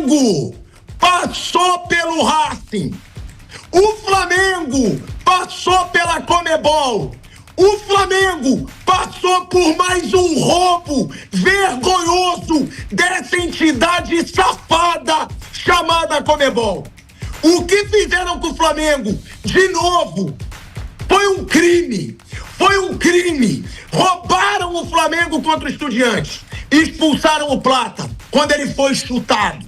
Flamengo passou pelo Racing. O Flamengo passou pela Conmebol. O Flamengo passou por mais um roubo vergonhoso dessa entidade safada chamada Conmebol. O que fizeram com o Flamengo, de novo, foi um crime. Foi um crime. Roubaram o Flamengo contra o Estudiantes. Expulsaram o Plata quando ele foi chutado.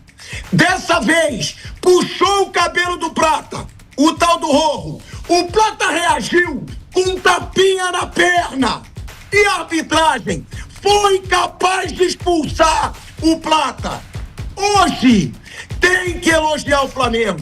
Dessa vez, puxou o cabelo do Plata, o tal do Rojo. O Plata reagiu com um tapinha na perna. E a arbitragem foi capaz de expulsar o Plata. Hoje, tem que elogiar o Flamengo.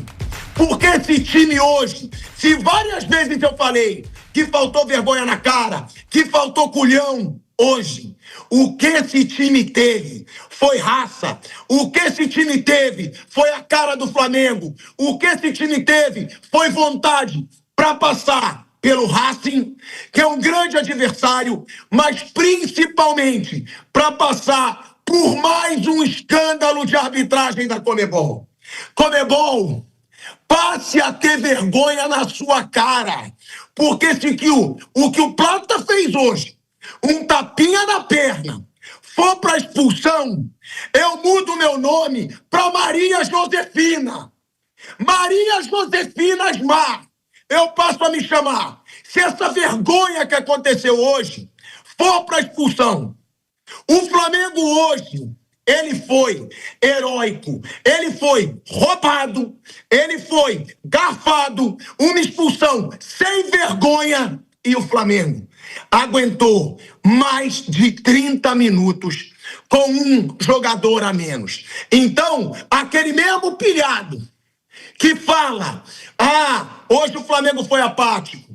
Porque esse time hoje, se várias vezes eu falei que faltou vergonha na cara, que faltou culhão, hoje, o que esse time teve foi raça. O que esse time teve foi a cara do Flamengo. O que esse time teve foi vontade para passar pelo Racing, que é um grande adversário, mas principalmente para passar por mais um escândalo de arbitragem da Conmebol. Conmebol, passe a ter vergonha na sua cara, porque o que o Plata fez hoje, um tapinha na perna, for para expulsão, eu mudo meu nome para Maria Josefina. Maria Josefina Asmar. Eu passo a me chamar. Se essa vergonha que aconteceu hoje for para expulsão, o Flamengo hoje, ele foi heróico, ele foi roubado, ele foi garfado, uma expulsão sem vergonha, e o Flamengo aguentou mais de 30 minutos com um jogador a menos. Então, aquele mesmo pilhado que fala, hoje o Flamengo foi apático,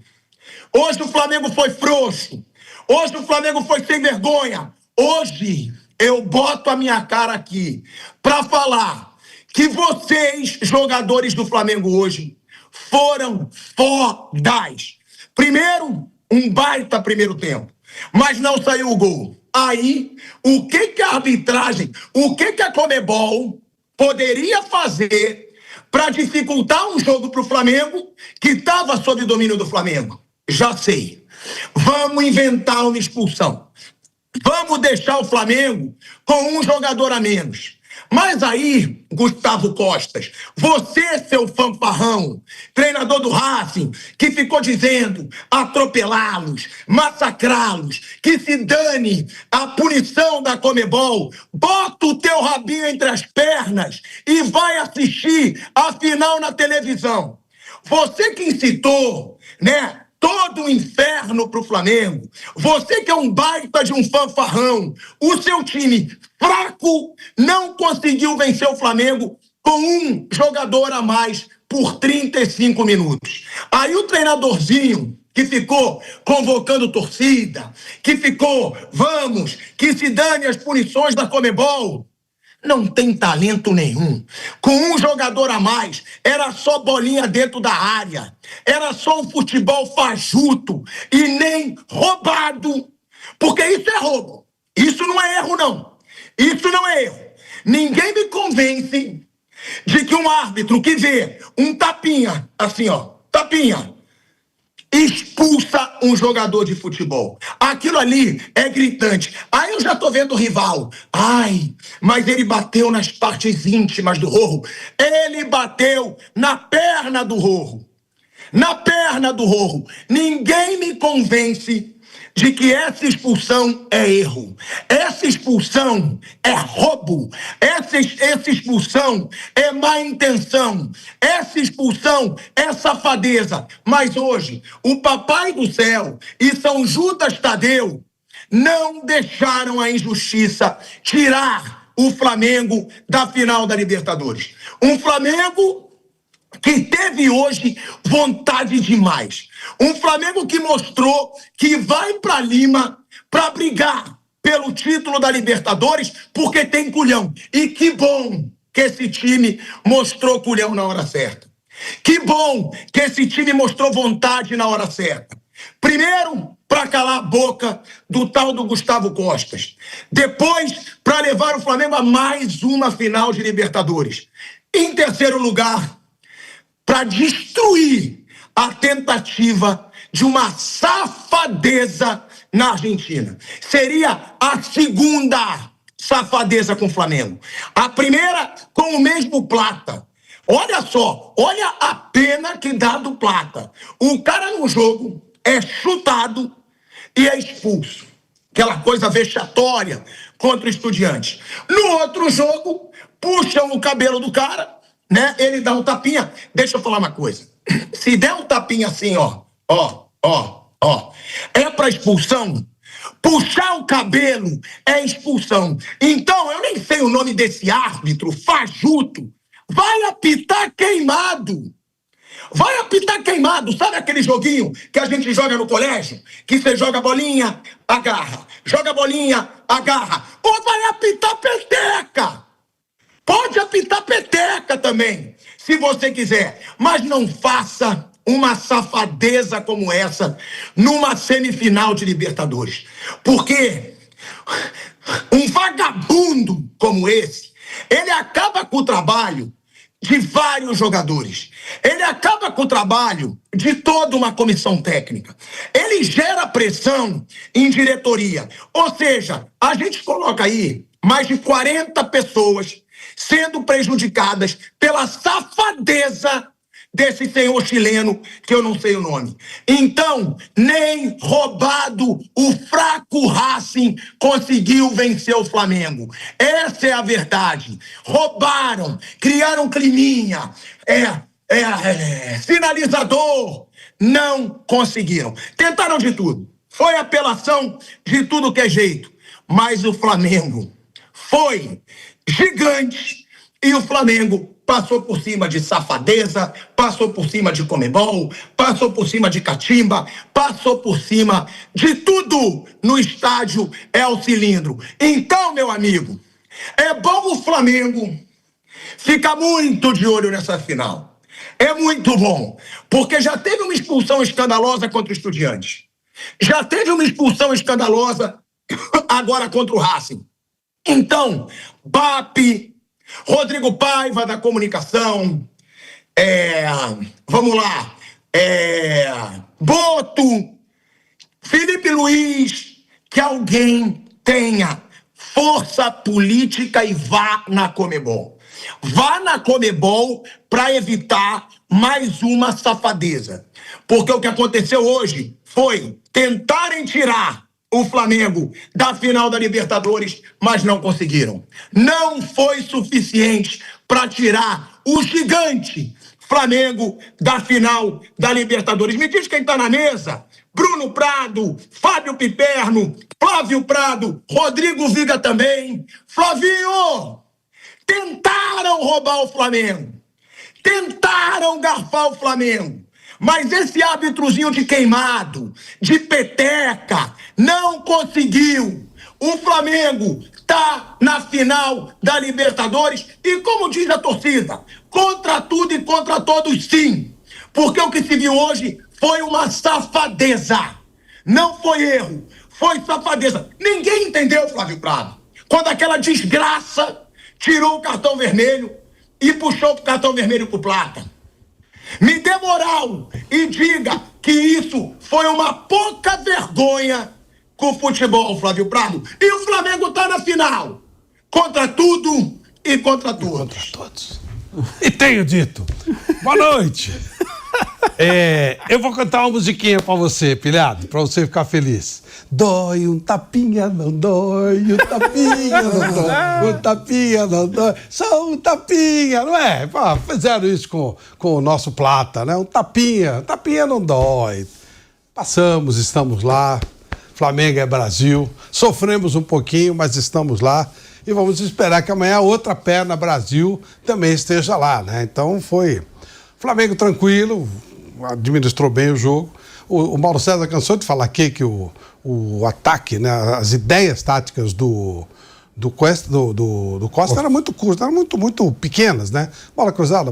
hoje o Flamengo foi frouxo, hoje o Flamengo foi sem vergonha, hoje eu boto a minha cara aqui para falar que vocês, jogadores do Flamengo hoje, foram fodas. Primeiro, um baita primeiro tempo, mas não saiu o gol. Aí, o que a arbitragem, o que a Conmebol poderia fazer para dificultar um jogo para o Flamengo que estava sob domínio do Flamengo? Já sei. Vamos inventar uma expulsão. Vamos deixar o Flamengo com um jogador a menos. Mas aí, Gustavo Costas, você, seu fanfarrão, treinador do Racing, que ficou dizendo atropelá-los, massacrá-los, que se dane a punição da Conmebol, bota o teu rabinho entre as pernas e vai assistir a final na televisão. Você que incitou, todo o inferno pro Flamengo. Você que é um baita de um fanfarrão. O seu time fraco não conseguiu vencer o Flamengo com um jogador a mais por 35 minutos. Aí o treinadorzinho que ficou convocando torcida, que ficou, que se dane as punições da Conmebol, não tem talento nenhum. Com um jogador a mais, era só bolinha dentro da área. Era só um futebol fajuto e nem roubado. Porque isso é roubo. Isso não é erro, não. Isso não é erro. Ninguém me convence de que um árbitro que vê um tapinha, assim, tapinha, expulsa um jogador de futebol. Aquilo ali é gritante. Aí eu já tô vendo o rival. Mas ele bateu nas partes íntimas do Rojo. Ele bateu na perna do Rojo. Na perna do Rojo. Ninguém me convence de que essa expulsão é erro. Essa expulsão é roubo. Essa expulsão é má intenção. Essa expulsão é safadeza. Mas hoje, o Papai do Céu e São Judas Tadeu não deixaram a injustiça tirar o Flamengo da final da Libertadores. Um Flamengo que teve hoje vontade demais. Um Flamengo que mostrou que vai para Lima para brigar pelo título da Libertadores porque tem culhão. E que bom que esse time mostrou culhão na hora certa. Que bom que esse time mostrou vontade na hora certa. Primeiro, para calar a boca do tal do Gustavo Costas. Depois, para levar o Flamengo a mais uma final de Libertadores. Em terceiro lugar, para destruir a tentativa de uma safadeza na Argentina. Seria a segunda safadeza com o Flamengo. A primeira com o mesmo Plata. Olha só, olha a pena que dá do Plata. O cara no jogo é chutado e é expulso. Aquela coisa vexatória contra o Estudiantes. No outro jogo, puxam o cabelo do cara, né? Ele dá um tapinha. Deixa eu falar uma coisa. Se der um tapinha assim, ó, é pra expulsão. Puxar o cabelo é expulsão. Então, eu nem sei o nome desse árbitro, fajuto. Vai apitar queimado. Vai apitar queimado. Sabe aquele joguinho que a gente joga no colégio? Que você joga a bolinha, agarra. Joga a bolinha, agarra. Ou vai apitar peteca. Pode apitar peteca também, se você quiser. Mas não faça uma safadeza como essa numa semifinal de Libertadores. Porque um vagabundo como esse, ele acaba com o trabalho de vários jogadores. Ele acaba com o trabalho de toda uma comissão técnica. Ele gera pressão em diretoria. Ou seja, a gente coloca aí mais de 40 pessoas sendo prejudicadas pela safadeza desse senhor chileno, que eu não sei o nome. Então, nem roubado o fraco Racing conseguiu vencer o Flamengo. Essa é a verdade. Roubaram, criaram climinha, sinalizador. Não conseguiram. Tentaram de tudo. Foi apelação de tudo que é jeito. Mas o Flamengo foi gigante e o Flamengo passou por cima de safadeza, passou por cima de Conmebol, passou por cima de catimba, passou por cima de tudo no estádio El Cilindro. Então, meu amigo, é bom o Flamengo ficar muito de olho nessa final. É muito bom, porque já teve uma expulsão escandalosa contra o Estudiantes. Já teve uma expulsão escandalosa agora contra o Racing. Então, BAP, Rodrigo Paiva da comunicação, vamos lá, Boto, Felipe Luiz, que alguém tenha força política e vá na Conmebol. Vá na Conmebol para evitar mais uma safadeza. Porque o que aconteceu hoje foi tentarem tirar o Flamengo da final da Libertadores, mas não conseguiram. Não foi suficiente para tirar o gigante Flamengo da final da Libertadores. Me diz quem está na mesa. Bruno Prado, Fábio Piperno, Flávio Prado, Rodrigo Viga também. Flavinho, tentaram roubar o Flamengo. Tentaram garfar o Flamengo. Mas esse árbitro de queimado, de peteca, não conseguiu. O Flamengo está na final da Libertadores e, como diz a torcida, contra tudo e contra todos sim. Porque o que se viu hoje foi uma safadeza. Não foi erro, foi safadeza. Ninguém entendeu, Flávio Prado, quando aquela desgraça tirou o cartão vermelho e puxou o cartão vermelho pro Plata. Me dê moral e diga que isso foi uma pouca vergonha com o futebol, Flávio Prado. E o Flamengo tá na final. Contra tudo e contra todos. Contra todos. E tenho dito. Boa noite. Eu vou cantar uma musiquinha pra você, pilhado, pra você ficar feliz. Dói um tapinha, não dói, um tapinha, não dói, um tapinha, não dói, só um tapinha, não é? Fizeram isso com o nosso Plata, né? Um tapinha não dói. Passamos, estamos lá, Flamengo é Brasil, sofremos um pouquinho, mas estamos lá e vamos esperar que amanhã a outra perna Brasil também esteja lá, né? Então foi Flamengo tranquilo, administrou bem o jogo. O Mauro César cansou de falar aqui que o ataque, né, as ideias táticas do Costa eram muito curtas, eram muito pequenas, né? Bola cruzada,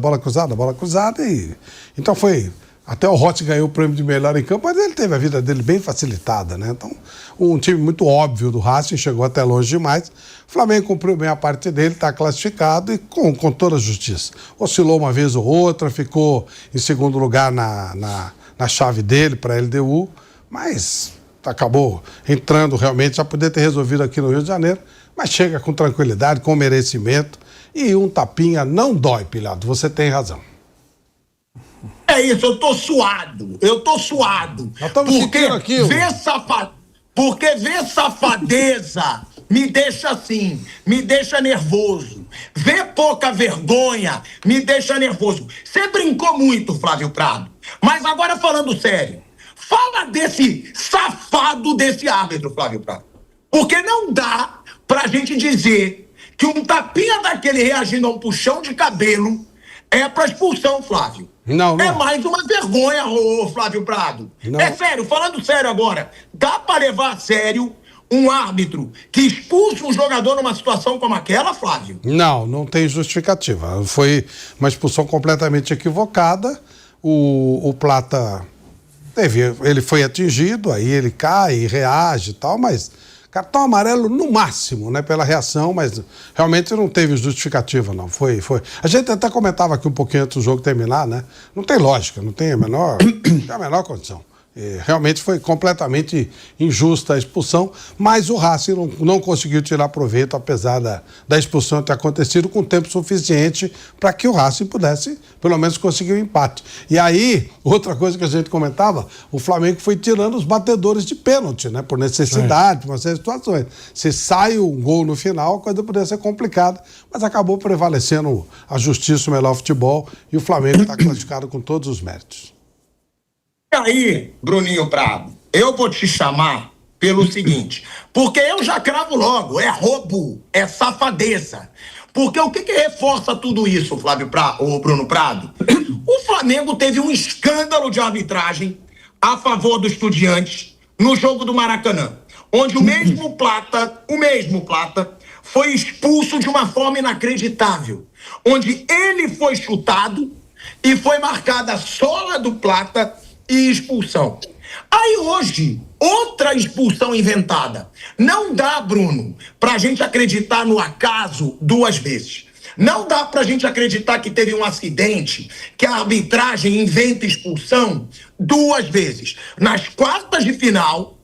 e então foi Até o Rossi ganhou o prêmio de melhor em campo, mas ele teve a vida dele bem facilitada, né? Então, um time muito óbvio do Racing, chegou até longe demais. O Flamengo cumpriu bem a parte dele, está classificado e com toda a justiça. Oscilou uma vez ou outra, ficou em segundo lugar na chave dele para a LDU, mas acabou entrando realmente, já podia ter resolvido aqui no Rio de Janeiro, mas chega com tranquilidade, com merecimento, e um tapinha não dói, Pilhado, você tem razão. É isso, eu tô suado. Porque ver safadeza me deixa assim, me deixa nervoso. Ver pouca vergonha me deixa nervoso. Você brincou muito, Flávio Prado. Mas agora falando sério, fala desse safado desse árbitro, Flávio Prado. Porque não dá pra gente dizer que um tapinha daquele reagindo a um puxão de cabelo é pra expulsão, Flávio. Não. É mais uma vergonha, Flávio Prado. Não. É sério, falando sério agora, dá pra levar a sério um árbitro que expulsa um jogador numa situação como aquela, Flávio? Não tem justificativa. Foi uma expulsão completamente equivocada. O Plata ele foi atingido, aí ele cai e reage e tal, mas cartão amarelo no máximo, né, pela reação, mas realmente não teve justificativa, não. Foi. A gente até comentava aqui um pouquinho antes do jogo terminar, né? Não tem lógica, não tem a menor condição. Realmente foi completamente injusta a expulsão, mas o Racing não conseguiu tirar proveito, apesar da expulsão ter acontecido, com tempo suficiente para que o Racing pudesse, pelo menos, conseguir o empate. E aí, outra coisa que a gente comentava, o Flamengo foi tirando os batedores de pênalti, né? Por necessidade, por uma série de situações. Se sai um gol no final, a coisa poderia ser complicada, mas acabou prevalecendo a justiça, o melhor futebol, e o Flamengo está classificado com todos os méritos. E aí, Bruninho Prado, eu vou te chamar pelo seguinte, porque eu já cravo logo, é roubo, é safadeza. Porque o que reforça tudo isso, Bruno Prado? O Flamengo teve um escândalo de arbitragem a favor do Estudiantes no jogo do Maracanã, onde o mesmo Plata foi expulso de uma forma inacreditável, onde ele foi chutado e foi marcada a sola do Plata e expulsão. Aí hoje, outra expulsão inventada. Não dá, Bruno, pra gente acreditar no acaso duas vezes. Não dá pra gente acreditar que teve um acidente, que a arbitragem inventa expulsão duas vezes. Nas quartas de final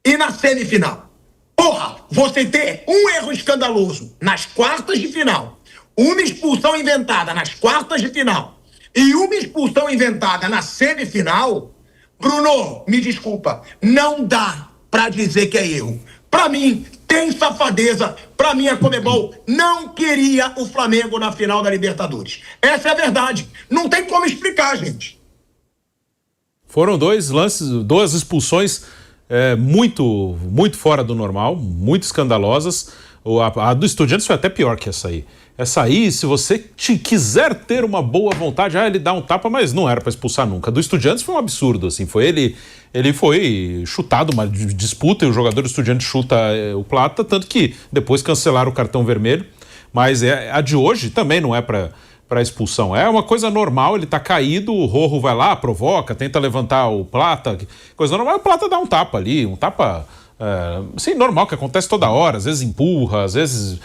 e na semifinal. Porra, você ter um erro escandaloso nas quartas de final, uma expulsão inventada nas quartas de final, e uma expulsão inventada na semifinal, Bruno, me desculpa, não dá pra dizer que é erro. Pra mim, tem safadeza. Pra mim, a Conmebol não queria o Flamengo na final da Libertadores. Essa é a verdade. Não tem como explicar, gente. Foram dois lances, duas expulsões muito fora do normal, muito escandalosas. A do Estudiantes foi até pior que essa aí. Essa aí, se você quiser ter uma boa vontade, ele dá um tapa, mas não era para expulsar nunca. A do Estudiantes foi um absurdo, assim, ele foi chutado uma disputa e o jogador do Estudiantes chuta o Plata, tanto que depois cancelaram o cartão vermelho, mas a de hoje também não é para expulsão. É uma coisa normal, ele tá caído, o Rojo vai lá, provoca, tenta levantar o Plata, coisa normal, o Plata dá um tapa ali, um tapa... Sim, normal, que acontece toda hora, às vezes empurra, às vezes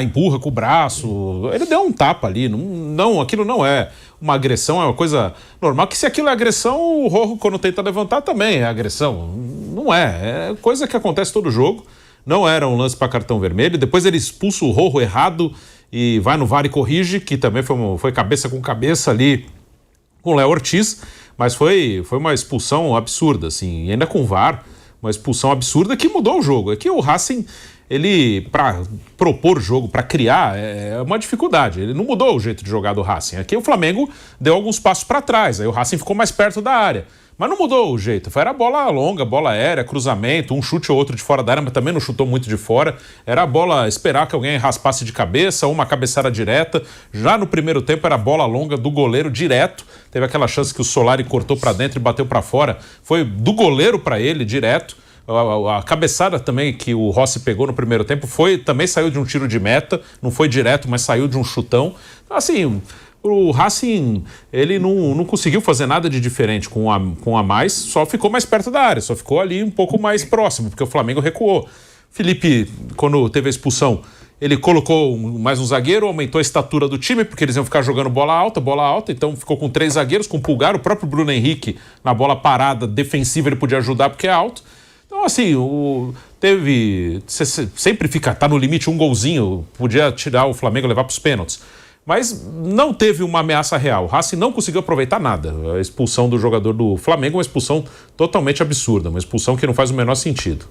empurra com o braço, ele deu um tapa ali, aquilo não é uma agressão, é uma coisa normal, que se aquilo é agressão, o Rojo quando tenta levantar também é agressão, não é coisa que acontece todo jogo, não era um lance para cartão vermelho, depois ele expulsa o Rojo errado e vai no VAR e corrige, que também foi cabeça com cabeça ali com o Léo Ortiz, mas foi uma expulsão absurda, assim, e ainda com o VAR, uma expulsão absurda que mudou o jogo. É que o Racing, ele, para propor jogo, para criar, é uma dificuldade. Ele não mudou o jeito de jogar do Racing. Aqui o Flamengo deu alguns passos para trás, aí o Racing ficou mais perto da área. Mas não mudou o jeito. Era bola longa, bola aérea, cruzamento, um chute ou outro de fora da área, mas também não chutou muito de fora. Era a bola esperar que alguém raspasse de cabeça ou uma cabeçada direta. Já no primeiro tempo era bola longa do goleiro direto. Teve aquela chance que o Solari cortou para dentro e bateu para fora. Foi do goleiro para ele direto. A cabeçada também que o Rossi pegou no primeiro tempo também saiu de um tiro de meta. Não foi direto, mas saiu de um chutão. Assim... o Racing, ele não conseguiu fazer nada de diferente com a mais, só ficou mais perto da área, só ficou ali um pouco mais próximo, porque o Flamengo recuou. Felipe, quando teve a expulsão, ele colocou mais um zagueiro, aumentou a estatura do time, porque eles iam ficar jogando bola alta, então ficou com 3 zagueiros, com o Pulgar, o próprio Bruno Henrique, na bola parada, defensiva, ele podia ajudar porque é alto. Então, assim, sempre tá no limite um golzinho, podia tirar o Flamengo e levar para os pênaltis. Mas não teve uma ameaça real. O Racing não conseguiu aproveitar nada. A expulsão do jogador do Flamengo é uma expulsão totalmente absurda, uma expulsão que não faz o menor sentido.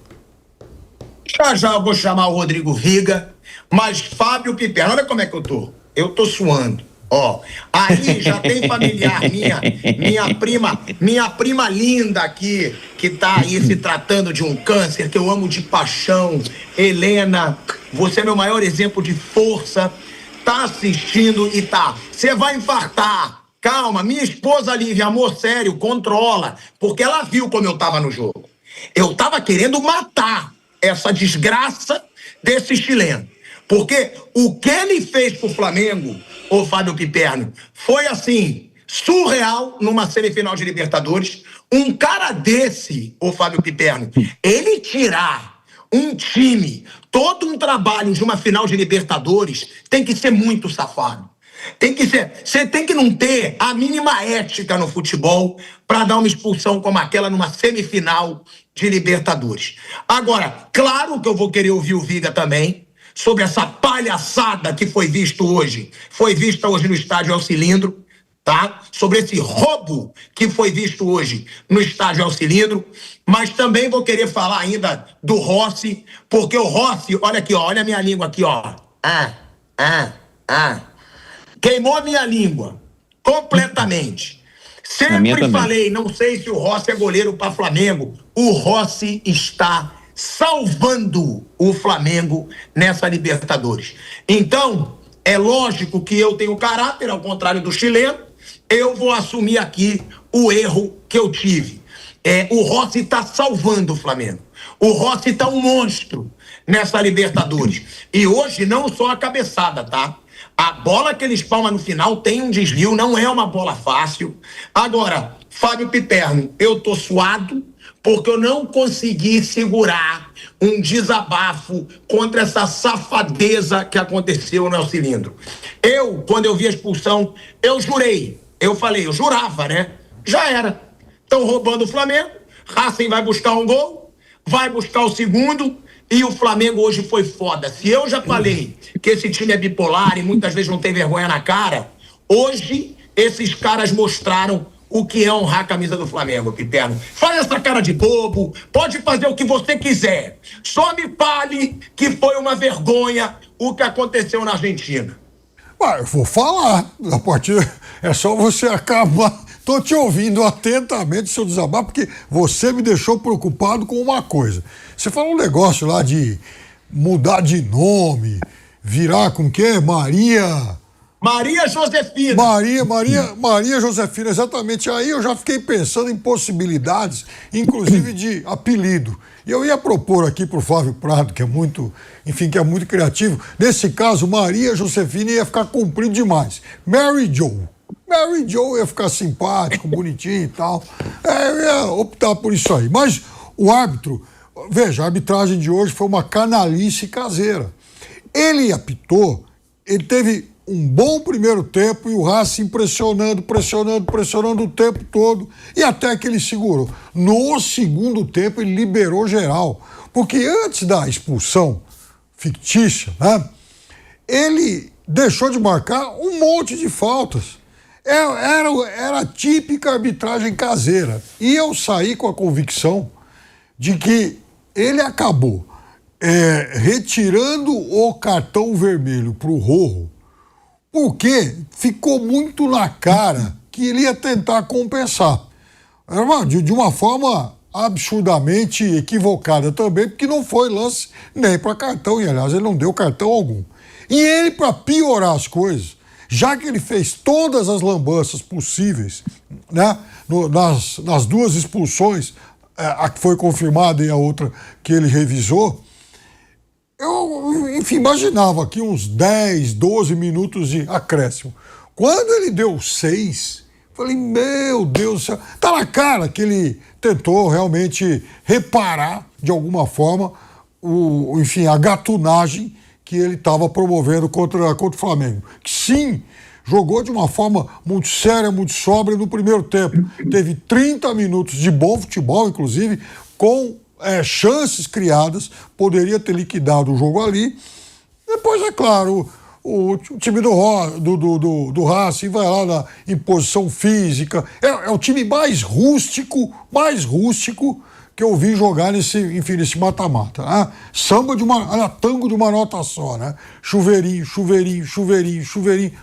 Já eu vou chamar o Rodrigo Viga, mas Fábio Piperno, olha como é que eu tô. Eu tô suando. Ó, aí já tem familiar minha prima linda aqui, que tá aí se tratando de um câncer, que eu amo de paixão. Helena, você é meu maior exemplo de força. Tá assistindo e tá. Você vai infartar. Calma, minha esposa Lívia, amor sério, controla. Porque ela viu como eu tava no jogo. Eu tava querendo matar essa desgraça desse chileno. Porque o que ele fez pro Flamengo, ô Fábio Piperno, foi assim, surreal numa semifinal de Libertadores. Um cara desse, ô Fábio Piperno, ele tirar um time, todo um trabalho de uma final de Libertadores, tem que ser muito safado. Você tem que não ter a mínima ética no futebol para dar uma expulsão como aquela numa semifinal de Libertadores. Agora, claro que eu vou querer ouvir o Viga também sobre essa palhaçada que foi vista hoje no estádio El Cilindro, tá? Sobre esse roubo que foi visto hoje no estádio El Cilindro, mas também vou querer falar ainda do Rossi, porque o Rossi, olha aqui, ó, olha a minha língua aqui, ó. Queimou a minha língua completamente. Sempre falei, não sei se o Rossi é goleiro para Flamengo. O Rossi está salvando o Flamengo nessa Libertadores. Então, é lógico que eu tenho caráter, ao contrário do chileno, eu vou assumir aqui o erro que eu tive. O Rossi está salvando o Flamengo. O Rossi está um monstro nessa Libertadores. E hoje não só a cabeçada, tá? A bola que ele espalma no final tem um desvio, não é uma bola fácil. Agora, Fábio Piperno, eu tô suado porque eu não consegui segurar um desabafo contra essa safadeza que aconteceu no El Cilindro. Quando eu vi a expulsão, eu jurava, né? Já era. Estão roubando o Flamengo, Racing vai buscar um gol, vai buscar o segundo, e o Flamengo hoje foi foda. Se eu já falei que esse time é bipolar e muitas vezes não tem vergonha na cara, hoje esses caras mostraram o que é honrar a camisa do Flamengo, Piperno. Faz essa cara de bobo, pode fazer o que você quiser. Só me fale que foi uma vergonha o que aconteceu na Argentina. Eu vou falar. A partir é só você acabar. Tô te ouvindo atentamente, seu desabafo, porque você me deixou preocupado com uma coisa. Você falou um negócio lá de mudar de nome, virar com o quê? Maria Josefina. Maria Josefina, exatamente. Aí eu já fiquei pensando em possibilidades, inclusive de apelido. E eu ia propor aqui pro Flávio Prado, que é muito criativo. Nesse caso, Maria Josefina ia ficar comprido demais. Mary Jo ia ficar simpático, bonitinho e tal. Eu ia optar por isso aí. Mas o árbitro, veja, a arbitragem de hoje foi uma canalice caseira. Ele apitou, ele teve um bom primeiro tempo e o Racing pressionando o tempo todo e até que ele segurou. No segundo tempo ele liberou geral, porque antes da expulsão fictícia, né, ele deixou de marcar um monte de faltas. Era a típica arbitragem caseira. E eu saí com a convicção de que ele acabou retirando o cartão vermelho para o Rojo, porque ficou muito na cara que ele ia tentar compensar. De uma forma absurdamente equivocada também, porque não foi lance nem para cartão, e aliás ele não deu cartão algum. E ele, para piorar as coisas, já que ele fez todas as lambanças possíveis, né, nas duas expulsões, a que foi confirmada e a outra que ele revisou, eu, imaginava aqui uns 10, 12 minutos de acréscimo. Quando ele deu 6, falei, meu Deus do céu. Tá na cara que ele tentou realmente reparar, de alguma forma, enfim, a gatunagem que ele estava promovendo contra o Flamengo. Que sim, jogou de uma forma muito séria, muito sóbria no primeiro tempo. Teve 30 minutos de bom futebol, inclusive, com chances criadas, poderia ter liquidado o jogo ali. Depois, é claro, o time do Racing vai lá na imposição física. É o time mais rústico que eu vi jogar nesse mata-mata. Né? Samba tango de uma nota só, né? Chuveirinho.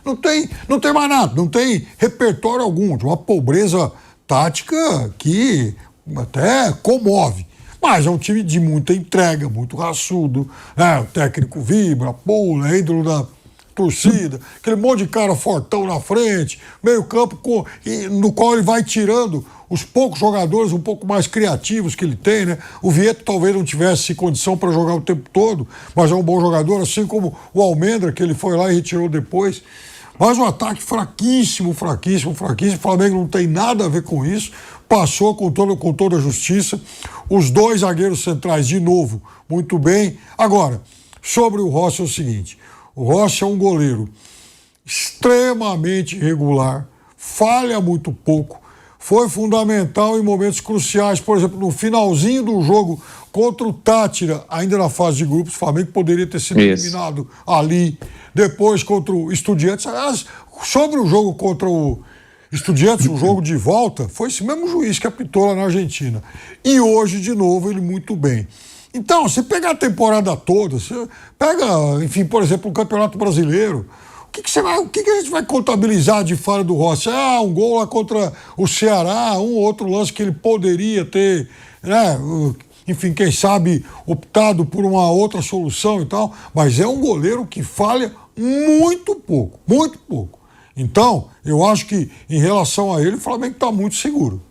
Não tem mais nada, não tem repertório algum, de uma pobreza tática que até comove. Mas é um time de muita entrega, muito raçudo, né? O técnico vibra, pula, é ídolo da torcida, aquele monte de cara fortão na frente, meio campo no qual ele vai tirando os poucos jogadores um pouco mais criativos que ele tem, né? O Vieto talvez não tivesse condição para jogar o tempo todo, mas é um bom jogador, assim como o Almendra, que ele foi lá e retirou depois. Mas um ataque fraquíssimo. O Flamengo não tem nada a ver com isso. Passou com toda a justiça. Os dois zagueiros centrais, de novo, muito bem. Agora, sobre o Rossi é o seguinte. O Rossi é um goleiro extremamente irregular, falha muito pouco, foi fundamental em momentos cruciais, por exemplo, no finalzinho do jogo contra o Tátira, ainda na fase de grupos, o Flamengo poderia ter sido eliminado ali, depois contra o Estudiantes. Aliás, sobre o jogo contra o Estudiantes, o jogo de volta, foi esse mesmo juiz que apitou lá na Argentina. E hoje, de novo, ele muito bem. Então, você pega a temporada toda, você pega, enfim, por exemplo, o Campeonato Brasileiro, o que a gente vai contabilizar de falha do Rossi? Um gol lá contra o Ceará, um outro lance que ele poderia ter, né, enfim, quem sabe, optado por uma outra solução e tal, mas é um goleiro que falha muito pouco. Então, eu acho que, em relação a ele, o Flamengo está muito seguro.